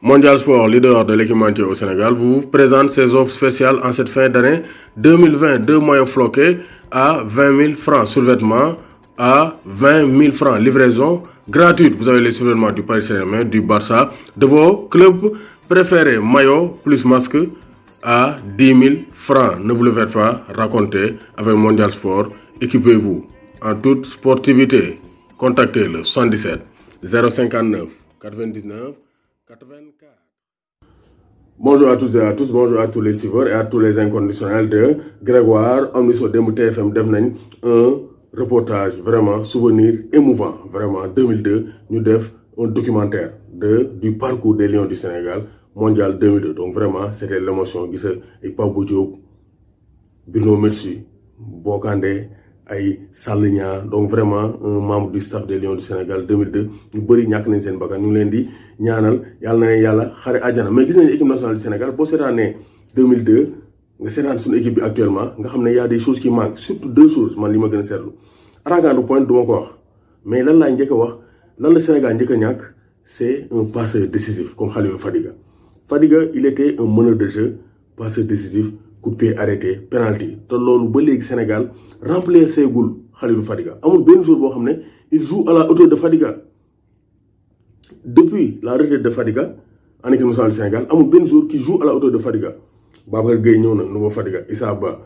Mondial Sport, leader de l'équipementier au Sénégal, vous présente ses offres spéciales en cette fin d'année 2020. Deux maillots floqués à 20 000 francs, survêtements à 20 000 francs, livraison gratuite. Vous avez les survêtements du Paris Saint-Germain, du Barça, de vos clubs préférés. Maillot plus masque à 10 000 francs. Ne vous le faites pas raconter avec Mondial Sport. Équipez-vous en toute sportivité. Contactez le 77 059 99 84. Bonjour à tous et à tous, bonjour à tous les suiveurs et à tous les inconditionnels de Grégoire. Am na so démb TFM def nañ un reportage vraiment souvenir émouvant, vraiment 2002 ñu def un documentaire du parcours des Lions du Sénégal mondial 2002. Donc vraiment c'était l'émotion gis ay Pape Diop, Bruno Metsu, Bokandé, ay Salligna, donc vraiment un membre du staff des Lions du Sénégal 2002 ñu bëri ñàkk nañ seen bakkan ñu ngi leen di ñaanal yàlla na yàlla xare àjjana. Mais gis nañu équipe nationale du Sénégal boo seetaanee 2002 nga seetaan suñu équipe bi actuellement nga xam ne y a des choses qui manquent, surtout deux choses man li ma gën a seetlu. Attaquant de pointe du ma ko wax mais lan laay njëkk a wax lan la Sénégal njëkk a ñàkk c'est un passeur décisif comme Khalilou Fadiga. Fadiga il était un meneur de jeu, passeur décisif, coup de pied arrêté, penalty. te loolu ba léegi Sénégal remplir seegul Khalilou Fadiga. Amul benn jour boo xam ne il joue à la hauteur de Fadiga. Depuis la retraite de Fadiga en équipe nationale du Sénégal amul benn jour qui joue à la hauteur de Fadiga. Babacar Gueye ñëw na nouveau Fadiga, Issa Ba,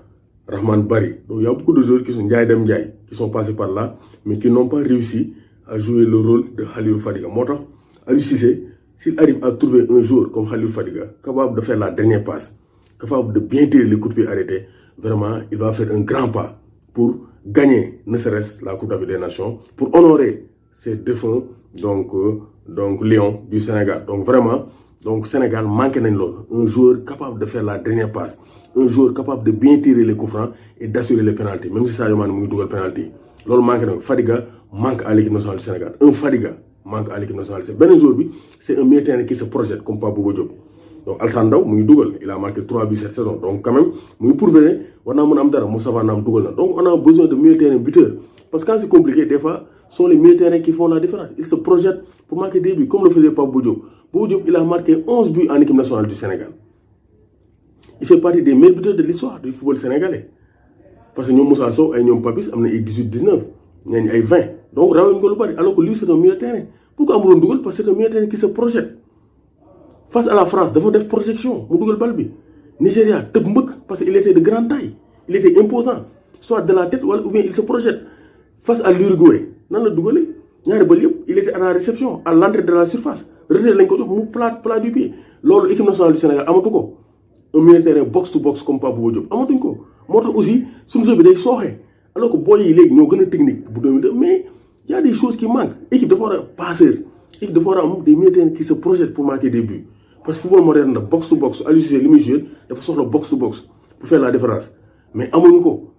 Rahman Bari. Donc il y a beaucoup de joueurs qui sont Ndiaye Dem Ndiaye qui sont passés par là mais qui n'ont pas réussi à jouer le rôle de Khalilou Fadiga. Moo tax Aliou Cissé s'il arrive à trouver un joueur comme Khalilou Fadiga capable de faire la dernière passe, capable de bien tirer les coups de pied arrêtés, vraiment il va faire un grand pas pour gagner ne serait-ce la Coupe d'Afrique des Nations, pour honorer ces défunts donc Lions du Sénégal. Donc vraiment donc Sénégal manqué nañ loolu, un joueur capable de faire la dernière passe, un joueur capable de bien tirer les coups francs et d'assurer les pénaltys, même si Sadio Mané mu ngi dugal pénalty. Loolu manqué nañ. Fadiga manque à l'équipe nationale du Sénégal. Un Fadiga manque à l'équipe nationale. Benn joueur bi c'est un milieu de terrain qui se projette comme Pape Bouba Diop. Donc Alassane Ndao mu ngi dugal, il a marqué 3 buts cette saison. Donc quand même mu ngi prouvé ne war naa mën a am dara. Moustapha Nam dugal na. Donc on a besoin de milieu de terrain buteur. Parce que quand c'est compliqué, des fois, ce sont les milieux de terrain qui font la différence. Ils se projettent pour marquer des buts, comme le faisait Pape Bouba Diop. Bouba Diop, il a marqué 11 buts en équipe nationale du Sénégal. Il fait partie des meilleurs buteurs de l'histoire du football sénégalais. Parce que nous, Moussa Sow et nous, Papis, on a 18-19, on a 20. Donc, alors que lui, c'est un milieu de terrain. Pourquoi on Dougal? Parce que c'est un milieu de terrain qui se projette. Face à la France, il faut des projections. Dougal Balbi. Nigeria, parce qu'il était de grande taille. Il était imposant. Soit de la tête ou bien il se projette. Face à l'Uruguay, il était à la réception, à l'entrée de la surface. Plat du pied. Lors de l'équipe nationale du Sénégal, un militaire box to box comme Pape Bouba Diop. Moi aussi, si nous avons des soirées, alors que boy, il est une technique, mais il y a des choses qui manquent. L'équipe devrait passer. L'équipe devrait avoir des militaires qui se projettent pour marquer des buts. Parce que le football moderne, box to box, à l'UCC, il faut sortir le box to box pour faire la différence. Mais à mon niveau,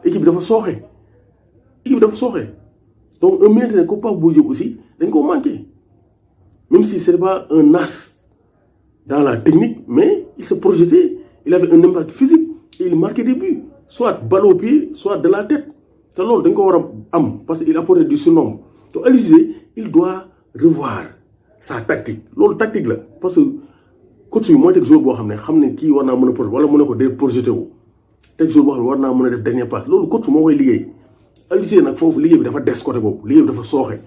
l'équipe devrait sortir. L'équipe devrait sortir. Donc, un militaire comme Pape Bouba Diop aussi, il faut manquer. Même si ce n'est pas un as dans la technique, mais il se projetait, il avait un impact physique et il marquait des buts, soit balle au pied, soit de la tête. C'est l'autre, parce qu'il apportait du surnombre. Donc, Alizé, il doit revoir sa tactique. L'autre tactique là, parce que coach moi tek jour bo xamné ki warna mëna projeter wala mëna ko dé projeter wu. Tek jour bo xamné warna mëna def dernier passe. Lolu coach mo koy liggéey. Alizé nak fofu liggéey bi dafa dess côté bobu. Liggéey bi dafa soxé.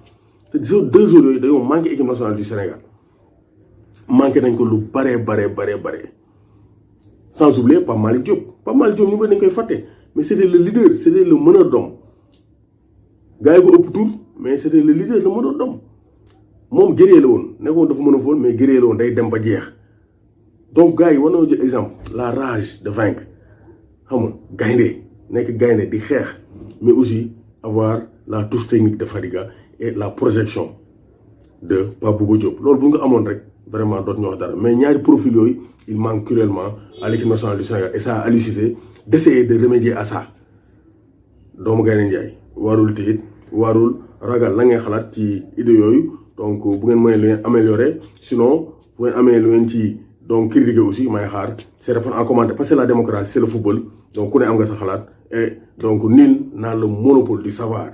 Te deux jours yoy dañu manqué équipe nationale du Sénégal. Manqué nañ ko lu bare. Sans oublier Pape Malick Diop. Pape Malick Diop ñu bëri dañ koy faté, mais c'était le leader, c'était le meneur d'homme. Gaay ko ëpp tour, mais c'était le leader, le meneur d'homme. Moom guerrier la woon, nekkoon dafa mën a fool mais guerrier la woon day dem ba jeex. Donc gars yi war na jël exemple, la rage de vaincre. Xam nga gaynde nekk gaynde di xeex, mais aussi avoir la touche technique de Fadiga et la projection de Pape Bouba Diop. Loolu bu nga amoon rek vraiment dootuñu wax dara. Mais ñaari profil yooyu il manque cruellement à l'équipe nationale du Sénégal et ça a Aliou Cissé d'essayer de remédier à ça. Doomu Gaynde Njaay warul tiit warul ragal la ngay xalaat ci idée yooyu. Donc bu ngeen mënee lu ngeen améliorer, sinon bu ngeen amee lu ngeen ci donc critiquer aussi may xaar c'est répondre en commentaire parce que la démocratie c'est le football donc ku ne am nga sa xalaat et donc nul n'a le monopole du savoir.